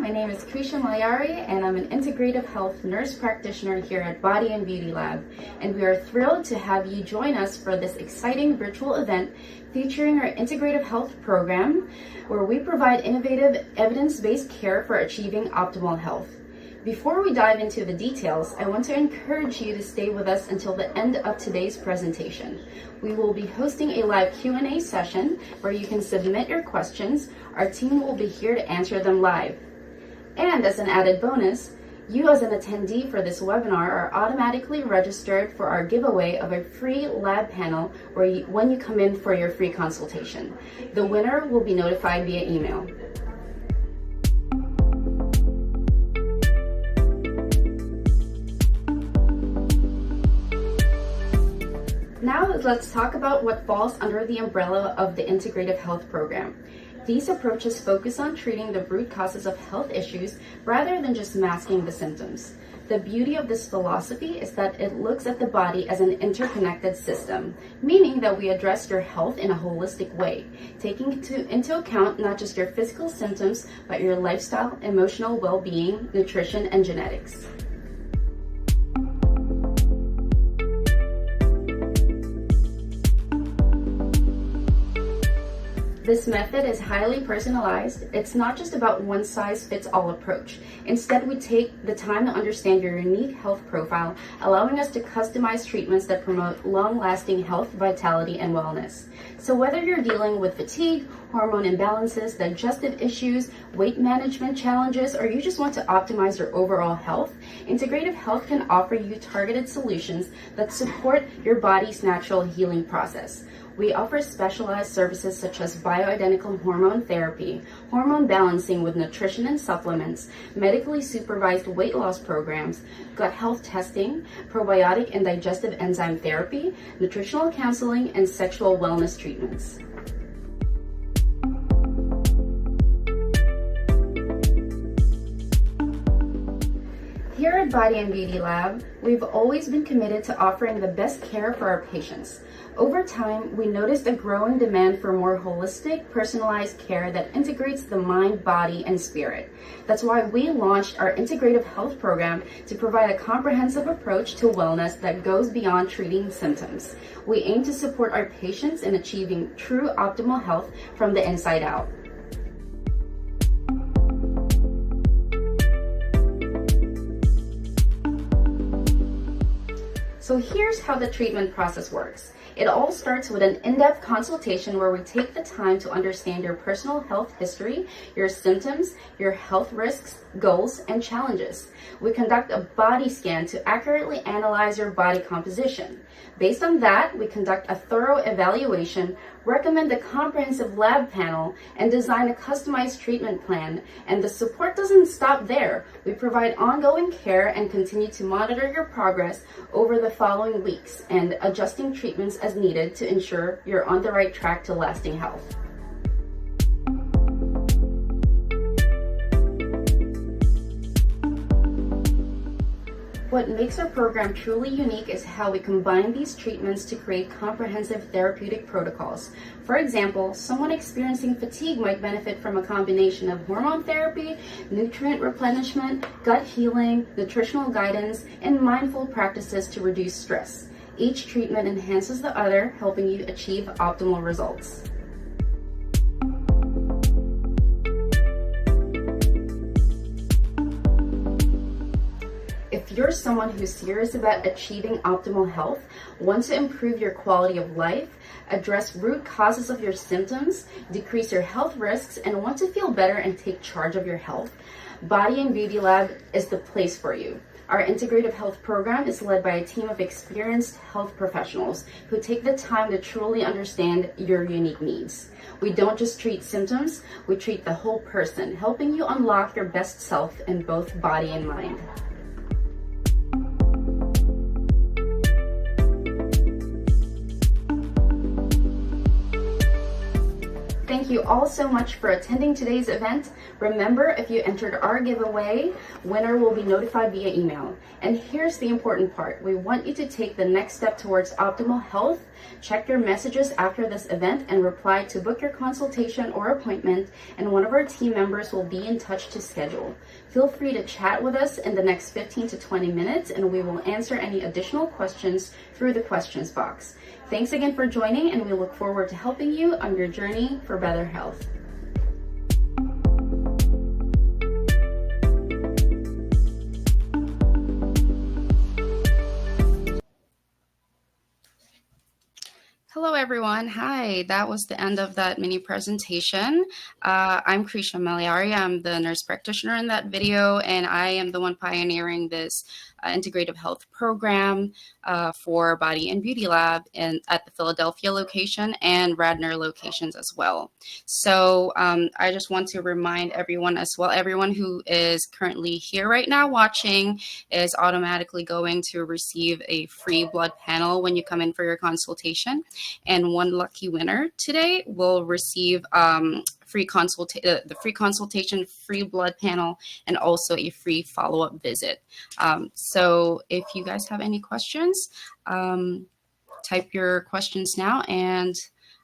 my name is Krisha Malayari and I'm an integrative health nurse practitioner here at Body+Beauty Lab, and we are thrilled to have you join us for this exciting virtual event featuring our integrative health program, where we provide innovative evidence-based care for achieving optimal health. Before we dive into the details, I want to encourage you to stay with us until the end of today's presentation. We will be hosting a live Q&A session where you can submit your questions. Our team will be here to answer them live. And as an added bonus, you as an attendee for this webinar are automatically registered for our giveaway of a free lab panel when you come in for your free consultation. The winner will be notified via email. Now let's talk about what falls under the umbrella of the integrative health program. These approaches focus on treating the root causes of health issues rather than just masking the symptoms. The beauty of this philosophy is that it looks at the body as an interconnected system, meaning that we address your health in a holistic way, taking into account not just your physical symptoms, but your lifestyle, emotional well-being, nutrition, and genetics. This method is highly personalized. It's not just about one-size-fits-all approach. Instead, we take the time to understand your unique health profile, allowing us to customize treatments that promote long-lasting health, vitality, and wellness. So whether you're dealing with fatigue, hormone imbalances, digestive issues, weight management challenges, or you just want to optimize your overall health, integrative health can offer you targeted solutions that support your body's natural healing process. We offer specialized services such as bioidentical hormone therapy, hormone balancing with nutrition and supplements, medically supervised weight loss programs, gut health testing, probiotic and digestive enzyme therapy, nutritional counseling, and sexual wellness treatments. Here at Body+Beauty Lab, we've always been committed to offering the best care for our patients. Over time, we noticed a growing demand for more holistic, personalized care that integrates the mind, body, and spirit. That's why we launched our integrative health program to provide a comprehensive approach to wellness that goes beyond treating symptoms. We aim to support our patients in achieving true optimal health from the inside out. So here's how the treatment process works. It all starts with an in-depth consultation where we take the time to understand your personal health history, your symptoms, your health risks, goals, and challenges. We conduct a body scan to accurately analyze your body composition. Based on that, we conduct a thorough evaluation, recommend a comprehensive lab panel, and design a customized treatment plan. And the support doesn't stop there. We provide ongoing care and continue to monitor your progress over the following weeks and adjusting treatments as needed to ensure you're on the right track to lasting health. What makes our program truly unique is how we combine these treatments to create comprehensive therapeutic protocols. For example, someone experiencing fatigue might benefit from a combination of hormone therapy, nutrient replenishment, gut healing, nutritional guidance, and mindful practices to reduce stress. Each treatment enhances the other, helping you achieve optimal results. If you're someone who's serious about achieving optimal health, want to improve your quality of life, address root causes of your symptoms, decrease your health risks, and want to feel better and take charge of your health, Body+Beauty Lab is the place for you. Our integrative health program is led by a team of experienced health professionals who take the time to truly understand your unique needs. We don't just treat symptoms, we treat the whole person, helping you unlock your best self in both body and mind. Thank Thank you all so much for attending today's event. Remember, if you entered our giveaway, winner will be notified via email. And here's the important part. We want you to take the next step towards optimal health. Check your messages after this event and reply to book your consultation or appointment, and one of our team members will be in touch to schedule. Feel free to chat with us in the next 15 to 20 minutes, and we will answer any additional questions through the questions box. Thanks again for joining, and we look forward to helping you on your journey for better health. Hello everyone. Hi, that was the end of that mini presentation. I'm Krisha Maliari. I'm the nurse practitioner in that video, and I am the one pioneering this integrative health program for Body and Beauty Lab at the Philadelphia location and Radnor locations as well. So I just want to remind everyone as well, everyone who is currently here right now watching is automatically going to receive a free blood panel when you come in for your consultation. And one lucky winner today will receive the free consultation, free blood panel, and also a free follow-up visit. So if you guys have any questions, type your questions now and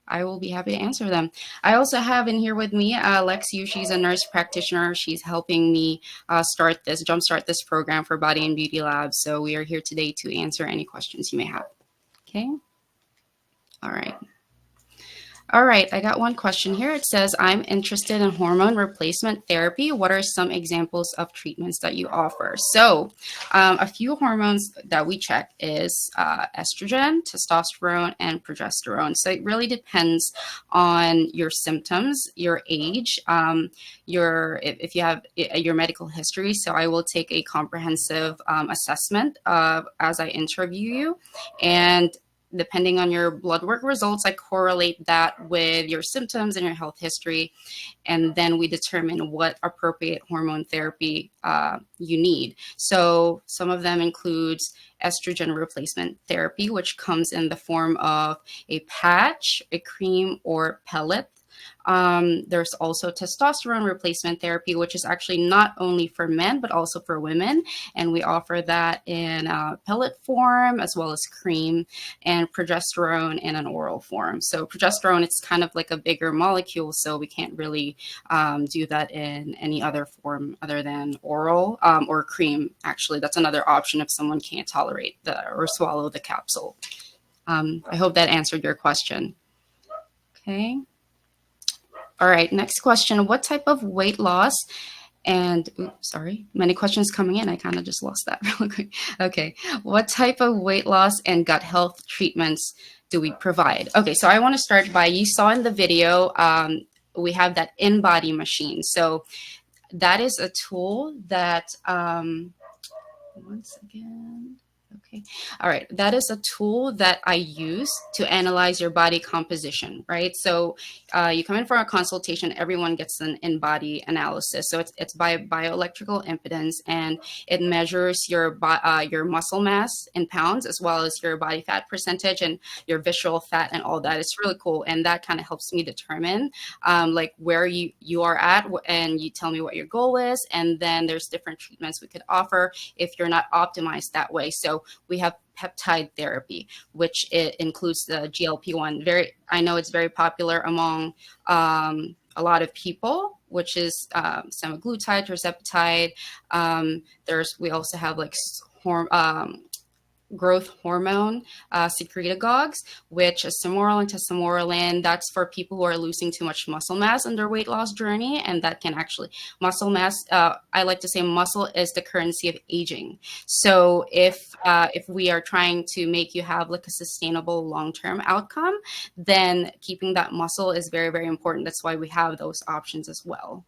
I will be happy to answer them. I also have in here with me Lexiu. She's a nurse practitioner. She's helping me jumpstart this program for Body and Beauty Lab. So we are here today to answer any questions you may have. Okay. All right. All right, I got one question here. It says, I'm interested in hormone replacement therapy. What are some examples of treatments that you offer? So a few hormones that we check is estrogen, testosterone, and progesterone. So it really depends on your symptoms, your age, if you have your medical history. So I will take a comprehensive assessment as I interview you, and depending on your blood work results, I correlate that with your symptoms and your health history. And then we determine what appropriate hormone therapy you need. So some of them includes estrogen replacement therapy, which comes in the form of a patch, a cream, or pellet. There's also testosterone replacement therapy, which is actually not only for men, but also for women. And we offer that in pellet form as well as cream, and progesterone in an oral form. So progesterone, it's kind of like a bigger molecule, so we can't really do that in any other form other than oral or cream. Actually, that's another option if someone can't tolerate or swallow the capsule. I hope that answered your question. Okay. All right, next question. What type of weight loss and, oops, sorry, many questions coming in. I kind of just lost that real quick. Okay, what type of weight loss and gut health treatments do we provide? Okay, so I want to start by, you saw in the video, we have that in-body machine. So that is a tool that, once again. Okay. All right. That is a tool that I use to analyze your body composition, right? So you come in for a consultation, everyone gets an in-body analysis. So it's by bioelectrical impedance, and it measures your muscle mass in pounds, as well as your body fat percentage and your visceral fat and all that. It's really cool. And that kind of helps me determine like where you are at, and you tell me what your goal is. And then there's different treatments we could offer if you're not optimized that way. So we have peptide therapy, which it includes the GLP-1. I know it's very popular among a lot of people, which is semaglutide, tirzepatide. We also have like growth hormone secretagogues, which is Semoril and tesamorelin. That's for people who are losing too much muscle mass on their weight loss journey, and that can actually, muscle mass, I like to say muscle is the currency of aging. So if we are trying to make you have like a sustainable long-term outcome, then keeping that muscle is very, very important. That's why we have those options as well.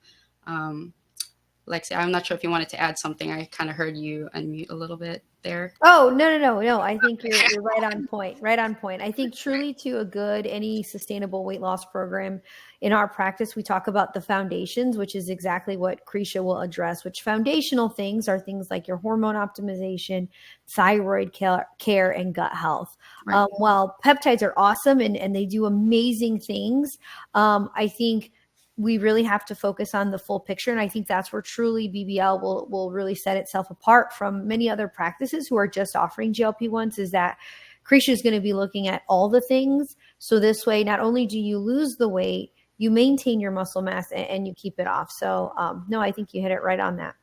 Lexi, I'm not sure if you wanted to add something. I kind of heard you unmute a little bit there. Oh, no. I think you're right on point. Right on point. I think truly to any sustainable weight loss program in our practice, we talk about the foundations, which is exactly what Krisha will address, which foundational things are things like your hormone optimization, thyroid care, and gut health. Right. While peptides are awesome and they do amazing things, I think we really have to focus on the full picture. And I think that's where truly BBL will really set itself apart from many other practices who are just offering GLP-1s, is that Krisha is going to be looking at all the things. So this way, not only do you lose the weight, you maintain your muscle mass and you keep it off. So no, I think you hit it right on that.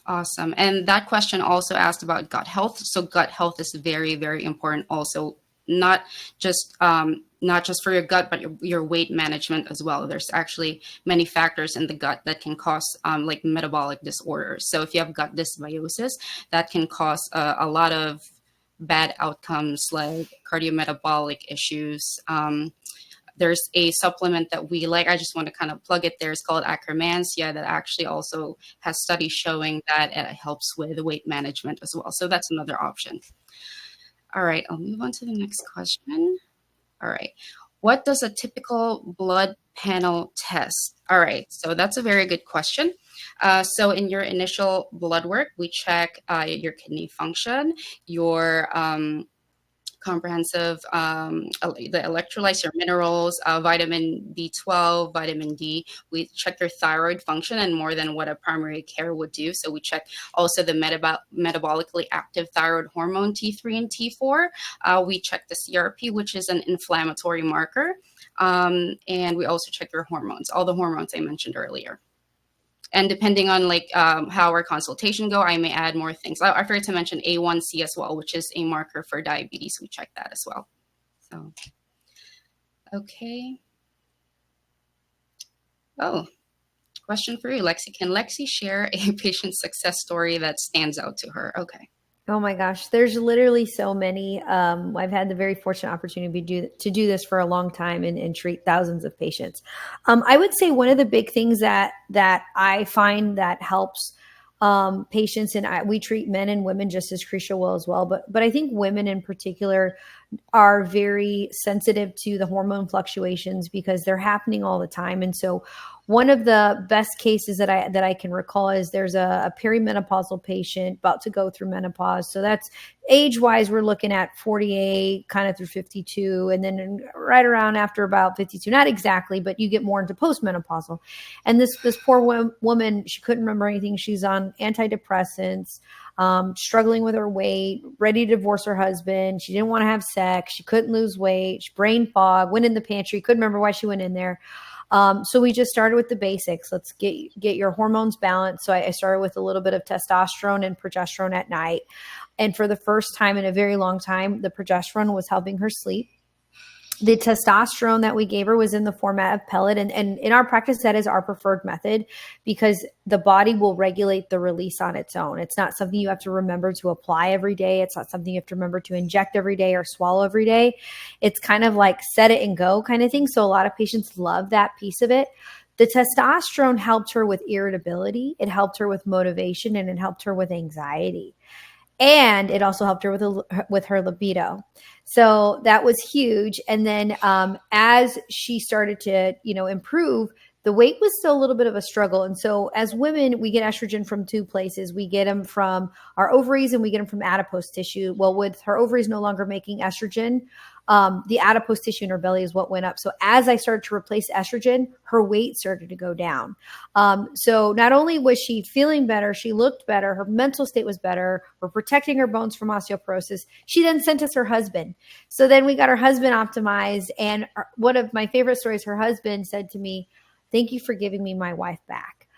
Awesome. And that question also asked about gut health. So gut health is very, very important also, not just for your gut, but your weight management as well. There's actually many factors in the gut that can cause like metabolic disorders. So if you have gut dysbiosis, that can cause a lot of bad outcomes like cardiometabolic issues. There's a supplement that we like. I just want to kind of plug it there. It's called Akkermansia, that actually also has studies showing that it helps with weight management as well. So that's another option. All right, I'll move on to the next question. All right. What does a typical blood panel test? All right, so that's a very good question. So in your initial blood work, we check your kidney function, your comprehensive, the electrolytes, your minerals, vitamin B12, vitamin D. We check your thyroid function and more than what a primary care would do. So we check also the metabolically active thyroid hormone T3 and T4. We check the CRP, which is an inflammatory marker. And we also check your hormones, all the hormones I mentioned earlier. And depending on like how our consultation go, I may add more things. I forgot to mention A1C as well, which is a marker for diabetes. We check that as well. So, okay. Oh, question for you, Lexi. Can Lexi share a patient success story that stands out to her? Okay. Oh my gosh, there's literally so many. I've had the very fortunate opportunity to do this for a long time and treat thousands of patients. I would say one of the big things that I find that helps patients, and we treat men and women just as Krisha will as well, but I think women in particular are very sensitive to the hormone fluctuations because they're happening all the time. And so one of the best cases that I can recall is there's a perimenopausal patient about to go through menopause. So that's age-wise, we're looking at 48 kind of through 52. And then right around after about 52, not exactly, but you get more into postmenopausal. And this poor woman, she couldn't remember anything. She's on antidepressants, struggling with her weight, ready to divorce her husband. She didn't want to have sex. She couldn't lose weight. She brain fog, went in the pantry, couldn't remember why she went in there. So we just started with the basics. Let's get your hormones balanced. So I started with a little bit of testosterone and progesterone at night. And for the first time in a very long time, the progesterone was helping her sleep. The testosterone that we gave her was in the format of pellet. And in our practice, that is our preferred method because the body will regulate the release on its own. It's not something you have to remember to apply every day. It's not something you have to remember to inject every day or swallow every day. It's kind of like set it and go kind of thing. So a lot of patients love that piece of it. The testosterone helped her with irritability. It helped her with motivation, and it helped her with anxiety. And it also helped her with her libido. So that was huge. And then as she started to, improve, the weight was still a little bit of a struggle. And so as women, we get estrogen from two places. We get them from our ovaries and we get them from adipose tissue. Well, with her ovaries no longer making estrogen, the adipose tissue in her belly is what went up. So as I started to replace estrogen, her weight started to go down. So not only was she feeling better, she looked better, her mental state was better, we're protecting her bones from osteoporosis. She then sent us her husband. So then we got her husband optimized. And one of my favorite stories, her husband said to me, "Thank you for giving me my wife back."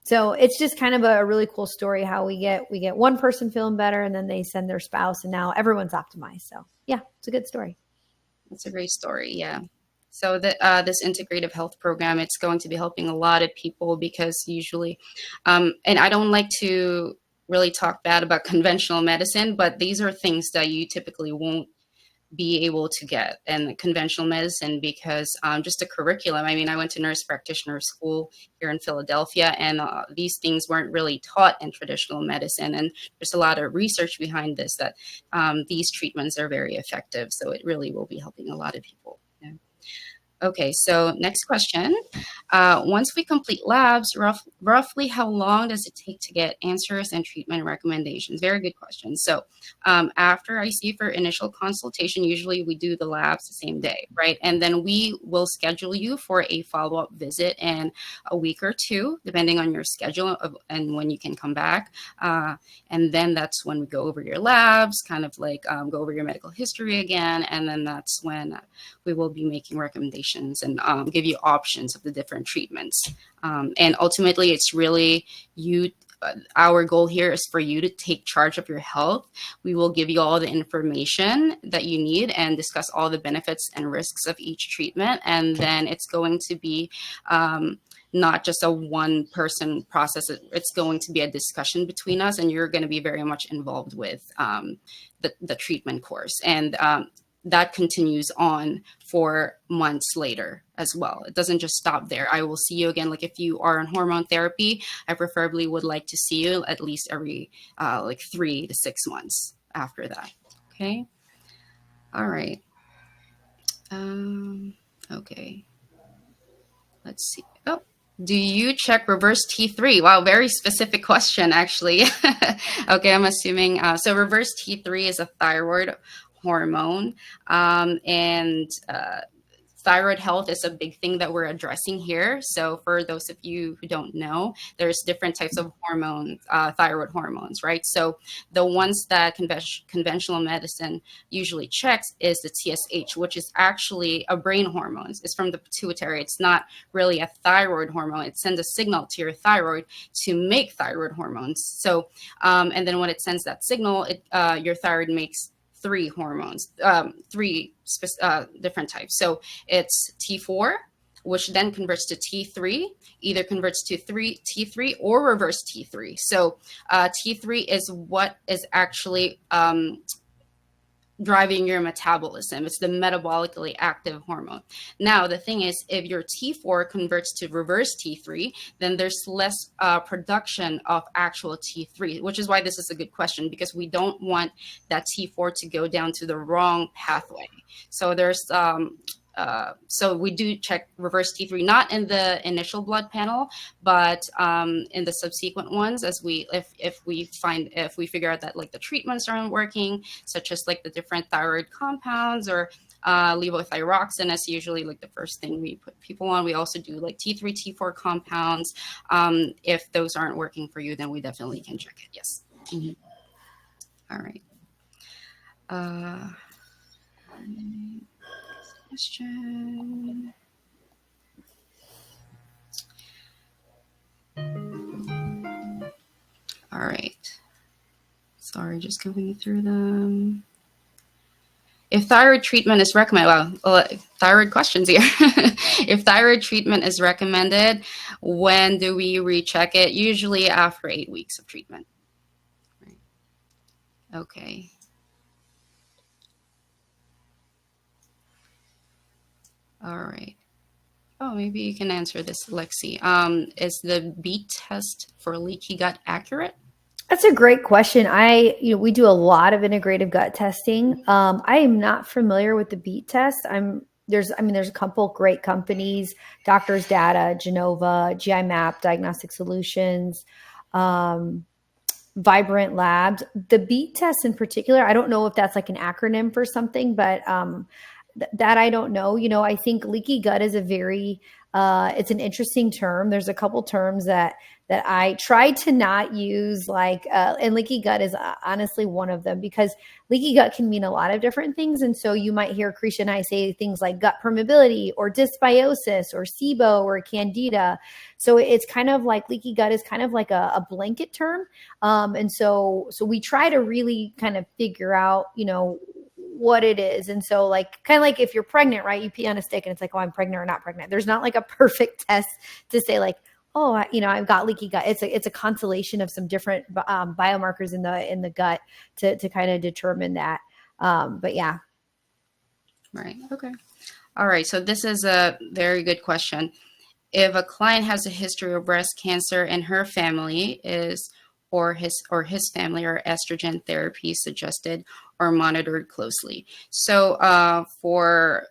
So it's just kind of a really cool story how we get one person feeling better and then they send their spouse and now everyone's optimized. So yeah, it's a good story. That's a great story. Yeah. So this integrative health program, it's going to be helping a lot of people because usually, and I don't like to really talk bad about conventional medicine, but these are things that you typically won't be able to get in conventional medicine because just the curriculum. I mean, I went to nurse practitioner school here in Philadelphia, and these things weren't really taught in traditional medicine. And there's a lot of research behind this that these treatments are very effective. So it really will be helping a lot of people. Yeah. Okay, so next question. Once we complete labs, roughly how long does it take to get answers and treatment recommendations? Very good question. So after I see you for initial consultation, usually we do the labs the same day, right? And then we will schedule you for a follow-up visit in a week or two, depending on your schedule and when you can come back. And then that's when we go over your labs, kind of like go over your medical history again. And then that's when we will be making recommendations and give you options of the different treatments. And ultimately, it's really you. Our goal here is for you to take charge of your health. We will give you all the information that you need and discuss all the benefits and risks of each treatment. And then it's going to be not just a one-person process. It's going to be a discussion between us, and you're going to be very much involved with the treatment course. And that continues on for months later as well. It doesn't just stop there. I will see you again. Like if you are on hormone therapy, I preferably would like to see you at least every like 3 to 6 months after that. Okay. All right. Okay. Let's see. Oh, do you check reverse T3? Wow, very specific question, actually. Okay, I'm assuming. So reverse T3 is a thyroid hormone, and thyroid health is a big thing that we're addressing here. So for those of you who don't know, there's different types of hormones, thyroid hormones, right? So the ones that conventional medicine usually checks is the TSH, which is actually a brain hormone. It's from the pituitary. It's not really a thyroid hormone. It sends a signal to your thyroid to make thyroid hormones. So, and then when it sends that signal, your thyroid makes 3 hormones, 3 different types. So it's T4, which then converts to T3, either converts to T3 or reverse T3. So T3 is what is actually driving your metabolism. It's the metabolically active hormone. Now, the thing is, if your T4 converts to reverse T3, then there's less production of actual T3, which is why this is a good question, because we don't want that T4 to go down to the wrong pathway. So there's so we do check reverse T3, not in the initial blood panel, but in the subsequent ones, as if we figure out that like the treatments aren't working, such as like the different thyroid compounds or levothyroxine is usually like the first thing we put people on. We also do like T3, T4 compounds. If those aren't working for you, then we definitely can check it. Yes. All right. Question. All right. Sorry, just going through them. If thyroid treatment is recommended, well, thyroid questions here. If thyroid treatment is recommended, when do we recheck it? Usually after 8 weeks of treatment. Right. Okay. All right. Oh, maybe you can answer this, Lexi. Is the BEAT test for leaky gut accurate? That's a great question. We do a lot of integrative gut testing. I am not familiar with the BEAT test. There's a couple great companies, Doctors Data, Genova, GI Map, Diagnostic Solutions, Vibrant Labs. The BEAT test in particular, I don't know if that's like an acronym for something, but that I don't know. I think leaky gut is it's an interesting term. There's a couple terms that I try to not use, and leaky gut is honestly one of them, because leaky gut can mean a lot of different things. And so you might hear Krisha and I say things like gut permeability or dysbiosis or SIBO or candida. So it's kind of like leaky gut is kind of like a blanket term. And so we try to really kind of figure out, what it is. And so kind of like if you're pregnant, right, you pee on a stick and it's like, oh, I'm pregnant or not pregnant. There's not like a perfect test to say like, oh, I've got leaky gut. It's a constellation of some different biomarkers in the gut to kind of determine that. But yeah. Right. Okay. All right. So this is a very good question. If a client has a history of breast cancer in her family, or his family are estrogen therapy suggested or monitored closely. So for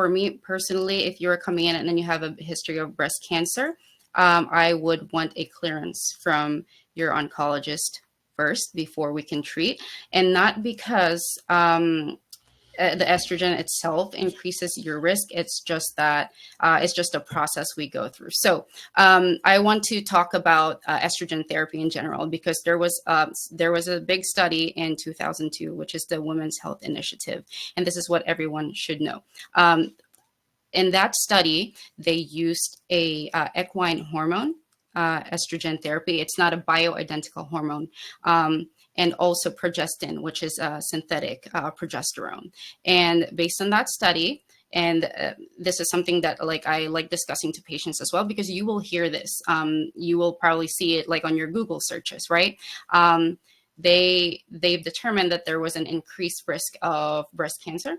me personally, if you're coming in and then you have a history of breast cancer, I would want a clearance from your oncologist first before we can treat, and not because the estrogen itself increases your risk. It's just that it's just a process we go through. So I want to talk about estrogen therapy in general, because there was a big study in 2002, which is the Women's Health Initiative, and this is what everyone should know. In that study, they used a equine hormone, estrogen therapy. It's not a bioidentical hormone. And also progestin, which is synthetic progesterone. And based on that study, and this is something that I like discussing to patients as well, because you will hear this. You will probably see it like on your Google searches, right? They've determined that there was an increased risk of breast cancer,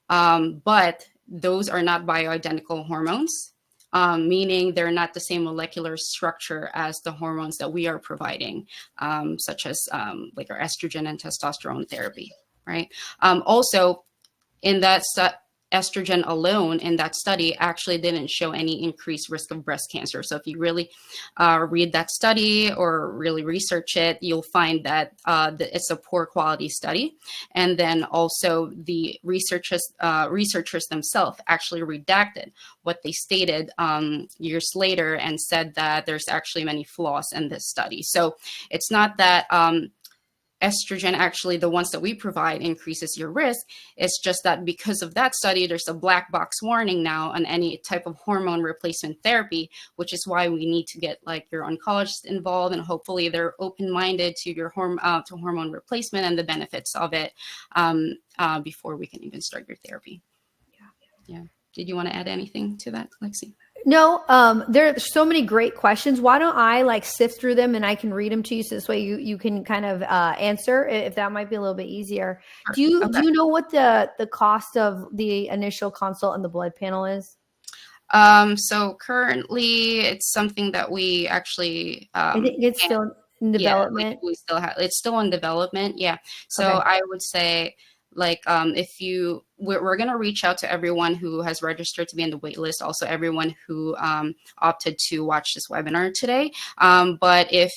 but those are not bioidentical hormones. Meaning they're not the same molecular structure as the hormones that we are providing, such as like our estrogen and testosterone therapy, right? Also, in that estrogen alone in that study actually didn't show any increased risk of breast cancer. So if you really read that study or really research it, you'll find that it's a poor quality study. And then also the researchers themselves actually redacted what they stated years later and said that there's actually many flaws in this study. So it's not that estrogen, actually the ones that we provide, increases your risk. It's just that because of that study, there's a black box warning now on any type of hormone replacement therapy, which is why we need to get like your oncologist involved, and hopefully they're open-minded to your hormone replacement and the benefits of it before we can even start your therapy. Yeah. Did you want to add anything to that, Lexi? No, there are so many great questions. Why don't I sift through them and I can read them to you, so this way you can kind of answer, if that might be a little bit easier. Sure. Do you know what the cost of the initial consult and the blood panel is? So currently it's something that we actually I think it's still in development. Yeah, we still have, it's still in development. Yeah. So Okay. I would say if we're going to reach out to everyone who has registered to be in the wait list, also everyone who opted to watch this webinar today. But if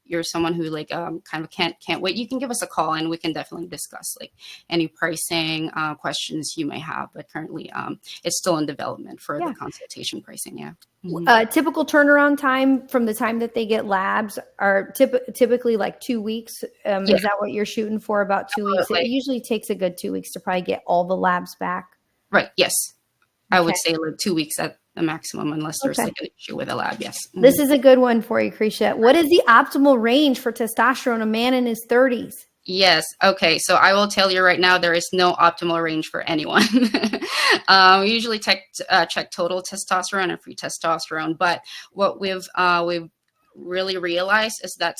you're someone who kind of can't wait, you can give us a call and we can definitely discuss any pricing questions you may have. But currently it's still in development for the consultation pricing. Yeah. Mm-hmm. Typical turnaround time from the time that they get labs are typically 2 weeks. Is that what you're shooting for? About 2 weeks? It usually takes a good 2 weeks to probably get all the labs back. Right. Yes. Okay. I would say 2 weeks at the maximum, unless there's an issue with a lab. Yes. Mm-hmm. This is a good one for you, Krisha. What is the optimal range for testosterone a man in his 30s? Yes. Okay. So I will tell you right now, there is no optimal range for anyone. We usually check total testosterone and free testosterone, but what we've really realized is that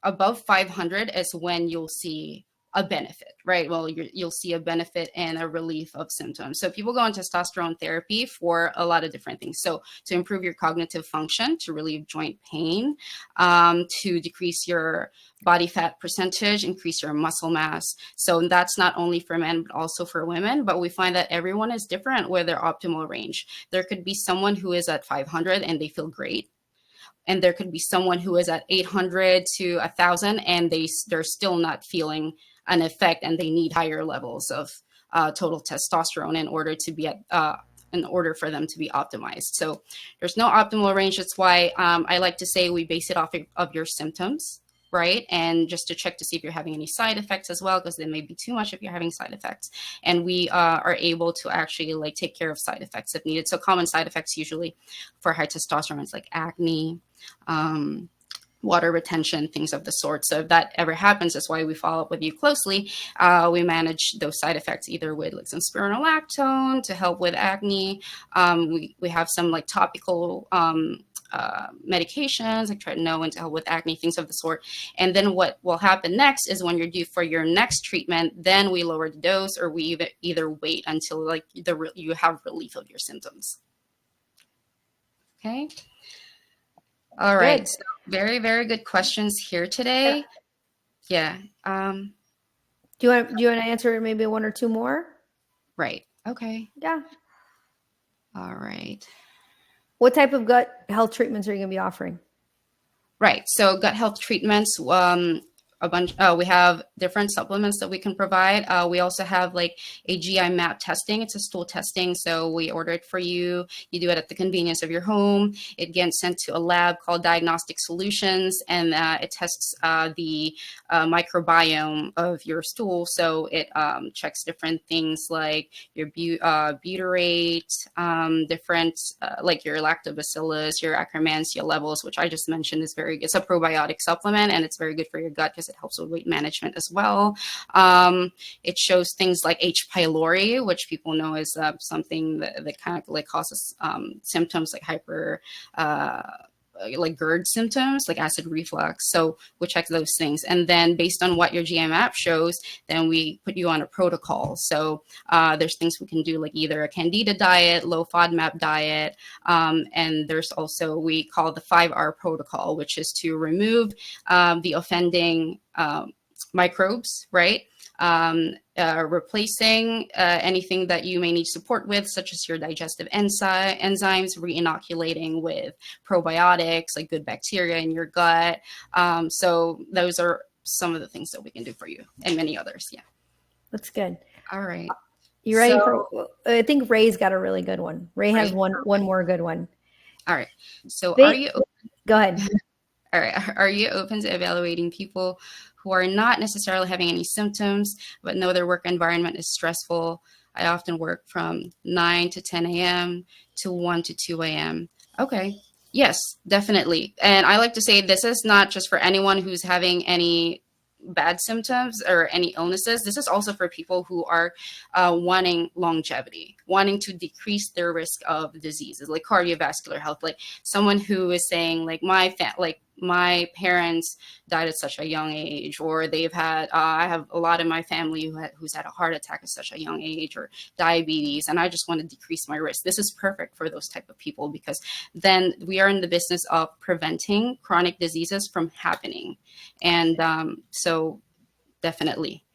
above 500 is when you'll see a benefit, right? Well, you'll see a benefit and a relief of symptoms. So people go on testosterone therapy for a lot of different things. So to improve your cognitive function, to relieve joint pain, to decrease your body fat percentage, increase your muscle mass. So that's not only for men, but also for women. But we find that everyone is different with their optimal range. There could be someone who is at 500 and they feel great. And there could be someone who is at 800 to 1,000 and they're still not feeling an effect, and they need higher levels of total testosterone in order for them to be optimized. So there's no optimal range. That's why I like to say we base it off of your symptoms, right? And just to check to see if you're having any side effects as well, because there may be too much if you're having side effects. And we are able to actually take care of side effects if needed. So common side effects usually for high testosterone is like acne, water retention, things of the sort. So if that ever happens, that's why we follow up with you closely. We manage those side effects either with some spironolactone to help with acne. We have some topical medications like tretinoin to help with acne, things of the sort. And then what will happen next is when you're due for your next treatment, then we lower the dose, or we either wait until you have relief of your symptoms. Okay. All right. Good. So very, very good questions here Yeah. today. Yeah. Do you want to answer maybe one or two more? Right. Okay. Yeah. All right. What type of gut health treatments are you going to be offering? Right. So gut health treatments, a bunch. We have different supplements that we can provide. We also have like a GI map testing. It's a stool testing. So we order it for you. You do it at the convenience of your home. It gets sent to a lab called Diagnostic Solutions, and it tests the microbiome of your stool. So it checks different things like your butyrate, different like your lactobacillus, your Akkermansia levels, which I just mentioned is very good. It's a probiotic supplement, and it's very good for your gut because it helps with weight management as well. It shows things like H. pylori, which people know is something that kind of like causes symptoms like like GERD symptoms, like acid reflux. So we check those things. And then based on what your GM app shows, then we put you on a protocol. So there's things we can do like either a Candida diet, low FODMAP diet. And there's also, we call the 5R protocol, which is to remove the offending microbes, right? Replacing anything that you may need support with, such as your digestive enzymes, re-inoculating with probiotics, like good bacteria in your gut. So those are some of the things that we can do for you, and many others. Yeah. That's good. All right. You ready for? I think Ray's got a really good one. Ray has one more good one. All right. So Go ahead. All right. Are you open to evaluating people who are not necessarily having any symptoms, but know their work environment is stressful? I often work from 9 to 10 a.m. to 1 to 2 a.m. Okay. Yes, definitely. And I like to say this is not just for anyone who's having any bad symptoms or any illnesses. This is also for people who are wanting longevity, wanting to decrease their risk of diseases like cardiovascular health, like someone who is saying like my parents died at such a young age, or they've had I have a lot in my family who's had a heart attack at such a young age, or diabetes, and I just want to decrease my risk. This is perfect for those type of people, because then we are in the business of preventing chronic diseases from happening. And so definitely.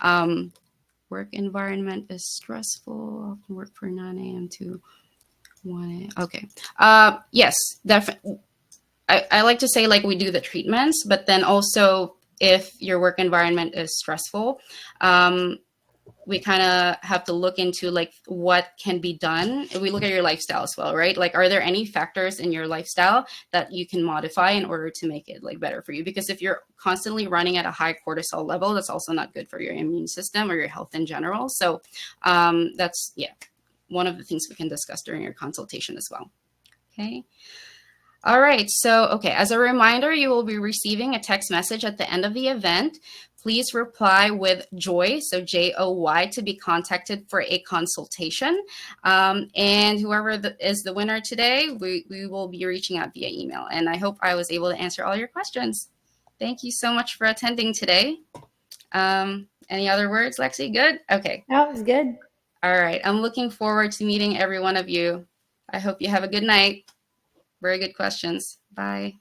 Work environment is stressful. Often work for 9 a.m. to 1 a.m. Okay. Yes, definitely. I like to say like we do the treatments, but then also if your work environment is stressful, we kind of have to look into like what can be done. We look at your lifestyle as well, right? Like, are there any factors in your lifestyle that you can modify in order to make it like better for you? Because if you're constantly running at a high cortisol level, that's also not good for your immune system or your health in general. So that's, yeah, one of the things we can discuss during your consultation as well. Okay. All right. So, okay, as a reminder, you will be receiving a text message at the end of the event. Please reply with JOY, so JOY, to be contacted for a consultation. And whoever is the winner today, we will be reaching out via email. And I hope I was able to answer all your questions. Thank you so much for attending today. Any other words, Lexi? Good? Okay. That was good. All right. I'm looking forward to meeting every one of you. I hope you have a good night. Very good questions. Bye.